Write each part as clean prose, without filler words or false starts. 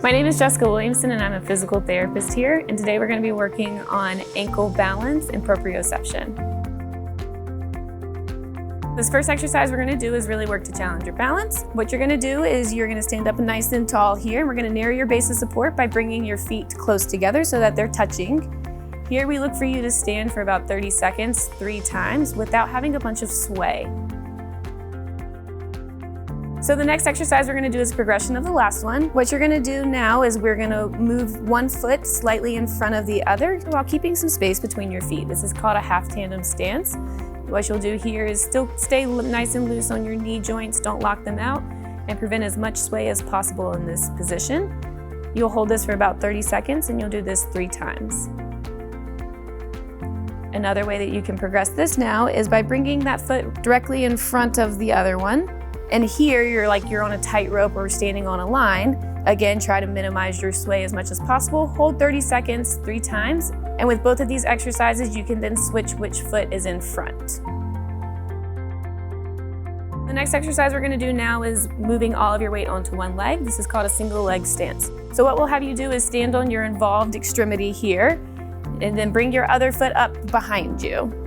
My name is Jessica Williamson and I'm a physical therapist here, and today we're going to be working on ankle balance and proprioception. This first exercise we're going to do is really work to challenge your balance. What you're going to do is you're going to stand up nice and tall here, and we're going to narrow your base of support by bringing your feet close together so that they're touching. Here we look for you to stand for about 30 seconds, 3 times, without having a bunch of sway. So the next exercise we're going to do is a progression of the last one. What you're going to do now is we're going to move one foot slightly in front of the other while keeping some space between your feet. This is called a half tandem stance. What you'll do here is still stay nice and loose on your knee joints, don't lock them out, and prevent as much sway as possible in this position. You'll hold this for about 30 seconds and you'll do this 3 times. Another way that you can progress this now is by bringing that foot directly in front of the other one. And here you're on a tightrope or standing on a line. Again, try to minimize your sway as much as possible. Hold 30 seconds 3 times. And with both of these exercises, you can then switch which foot is in front. The next exercise we're going to do now is moving all of your weight onto one leg. This is called a single leg stance. So what we'll have you do is stand on your involved extremity here, and then bring your other foot up behind you.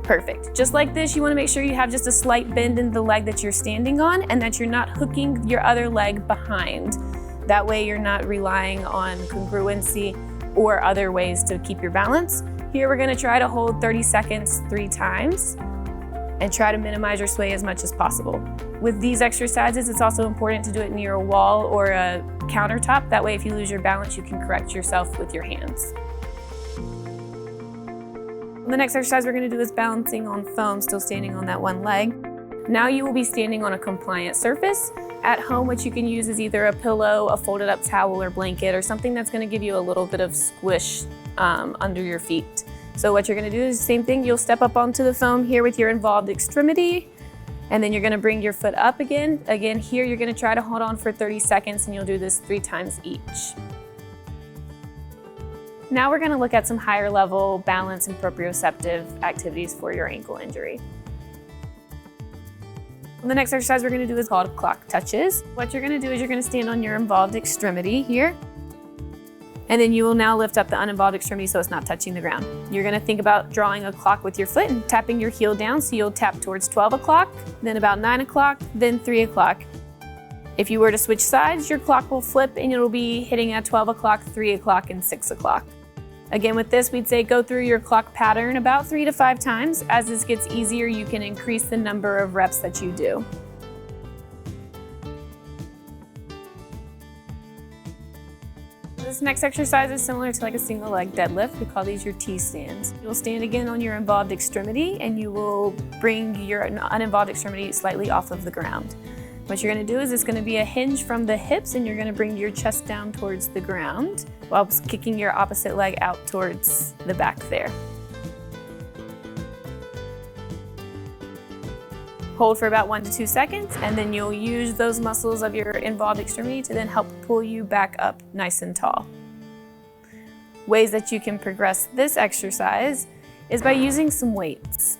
Perfect. Just like this, you want to make sure you have just a slight bend in the leg that you're standing on and that you're not hooking your other leg behind. That way you're not relying on congruency or other ways to keep your balance. Here we're going to try to hold 30 seconds 3 times and try to minimize your sway as much as possible. With these exercises, it's also important to do it near a wall or a countertop. That way if you lose your balance, you can correct yourself with your hands. The next exercise we're going to do is balancing on foam, still standing on that one leg. Now you will be standing on a compliant surface. At home, what you can use is either a pillow, a folded up towel or blanket, or something that's going to give you a little bit of squish under your feet. So what you're going to do is the same thing. You'll step up onto the foam here with your involved extremity, and then you're going to bring your foot up again. Again, here you're going to try to hold on for 30 seconds, and you'll do this 3 times each. Now we're going to look at some higher level balance and proprioceptive activities for your ankle injury. The next exercise we're going to do is called clock touches. What you're going to do is you're going to stand on your involved extremity here, and then you will now lift up the uninvolved extremity so it's not touching the ground. You're going to think about drawing a clock with your foot and tapping your heel down, so you'll tap towards 12 o'clock, then about 9 o'clock, then 3 o'clock. If you were to switch sides, your clock will flip and it'll be hitting at 12 o'clock, 3 o'clock, and 6 o'clock. Again, with this, we'd say go through your clock pattern about 3 to 5 times. As this gets easier, you can increase the number of reps that you do. This next exercise is similar to like a single leg deadlift. We call these your T stands. You'll stand again on your involved extremity and you will bring your uninvolved extremity slightly off of the ground. What you're going to do is it's going to be a hinge from the hips, and you're going to bring your chest down towards the ground while kicking your opposite leg out towards the back there. Hold for about 1 to 2 seconds, and then you'll use those muscles of your involved extremity to then help pull you back up nice and tall. Ways that you can progress this exercise is by using some weights.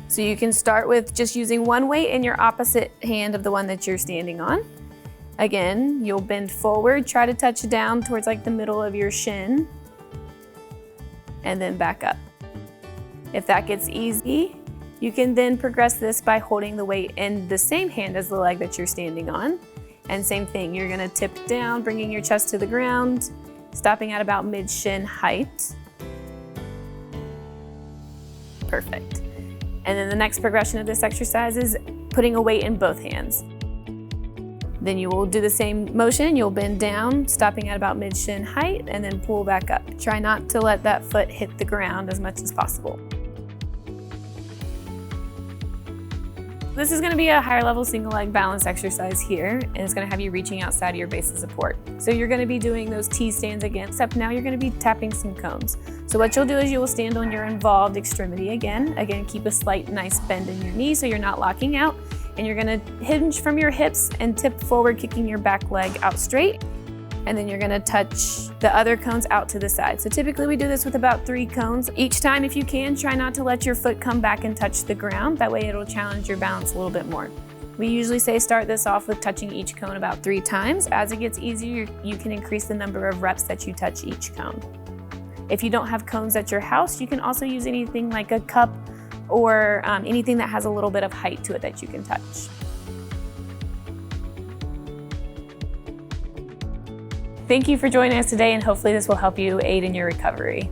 So you can start with just using one weight in your opposite hand of the one that you're standing on. Again, you'll bend forward, try to touch down towards like the middle of your shin, and then back up. If that gets easy, you can then progress this by holding the weight in the same hand as the leg that you're standing on. And same thing, you're gonna tip down, bringing your chest to the ground, stopping at about mid-shin height. Perfect. And then the next progression of this exercise is putting a weight in both hands. Then you will do the same motion. You'll bend down, stopping at about mid-shin height, and then pull back up. Try not to let that foot hit the ground as much as possible. This is going to be a higher level single leg balance exercise here, and it's going to have you reaching outside of your base of support. So you're going to be doing those T stands again, except now you're going to be tapping some cones. So what you'll do is you will stand on your involved extremity again. Again, keep a slight nice bend in your knee so you're not locking out. And you're going to hinge from your hips and tip forward, kicking your back leg out straight. And then you're going to touch the other cones out to the side. So typically we do this with about 3 cones. Each time, if you can, try not to let your foot come back and touch the ground. That way it'll challenge your balance a little bit more. We usually say start this off with touching each cone about 3 times. As it gets easier, you can increase the number of reps that you touch each cone. If you don't have cones at your house, you can also use anything like a cup or anything that has a little bit of height to it that you can touch. Thank you for joining us today, and hopefully this will help you aid in your recovery.